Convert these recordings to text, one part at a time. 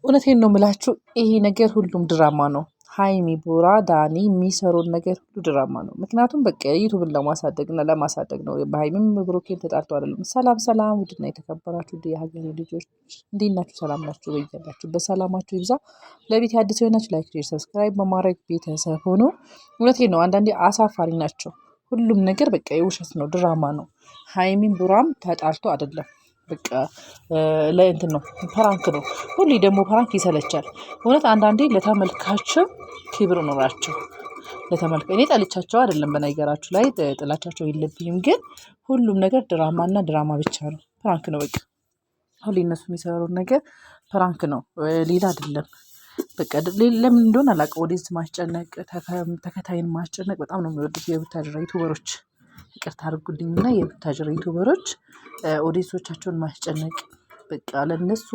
እውነቴን ነው የምላችሁ ይሄ ነገር ሁሉም ድራማ ነው። ሀይሚ ቡራ ዳኒ የሚሰሩን ነገር ሁሉ ድራማ ነው። ምክንያቱም በቃ ዩቱብን ለማሳደግ እና ለማሳደግ ነው። በሀይሚም ብሩኬም ተጣልቶ አይደለም። ሰላም ሰላም፣ ውድና የተከበራችሁ የሀገሬ ልጆች እንዴት ናችሁ? ሰላም ናችሁ? በያላችሁ በሰላማችሁ ይብዛ። ለቤት አዲስ የሆናችሁ ላይክ፣ ሼር፣ ሰብስክራይብ በማድረግ ቤተሰብ ሆኖ። እውነቴን ነው አንዳንዴ አሳፋሪ ናቸው። ሁሉም ነገር በቃ የውሸት ነው፣ ድራማ ነው። ሀይሚም ቡራም ተጣልቶ አይደለም። በቃ ለእንትን ነው፣ ፕራንክ ነው። ሁሌ ደግሞ ፕራንክ ይሰለቻል። እውነት አንዳንዴ ለተመልካችም ክብር ኖራቸው እኔ ጠልቻቸው አይደለም፣ በነገራችሁ ላይ ጥላቻቸው የለብኝም። ግን ሁሉም ነገር ድራማና ድራማ ብቻ ነው፣ ፕራንክ ነው። በቃ ሁሌ እነሱ የሚሰሩት ነገር ፕራንክ ነው፣ ሌላ አይደለም። በቃ ለምን እንደሆነ አላውቅም። ኦዲየንስ ማስጨነቅ፣ ተከታይን ማስጨነቅ በጣም ነው የሚወዱት የቡታጅራ ዩቱበሮች። ይቅርታ አድርጉልኝና የቡታጅራ ዩቱበሮች ኦዲየንሶቻቸውን ማስጨነቅ፣ በቃ ለእነሱ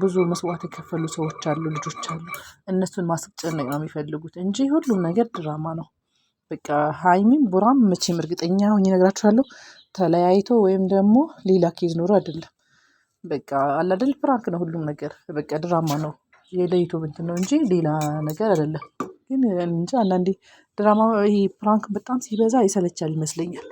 ብዙ መስዋዕት የከፈሉ ሰዎች አሉ፣ ልጆች አሉ። እነሱን ማስጨነቅ ነው የሚፈልጉት እንጂ ሁሉም ነገር ድራማ ነው። በቃ ሀይሚም ቡራም መቼም እርግጠኛ ሆኜ እነግራችኋለሁ ተለያይቶ ወይም ደግሞ ሌላ ኬዝ ኖሮ አይደለም። በቃ አለ አይደል ፕራንክ ነው ሁሉም ነገር፣ በቃ ድራማ ነው። የለይቶ እንትን ነው እንጂ ሌላ ነገር አይደለም። ግን እንጃ አንዳንዴ ድራማ ይሄ ፕራንክ በጣም ሲበዛ ይሰለቻል ይመስለኛል።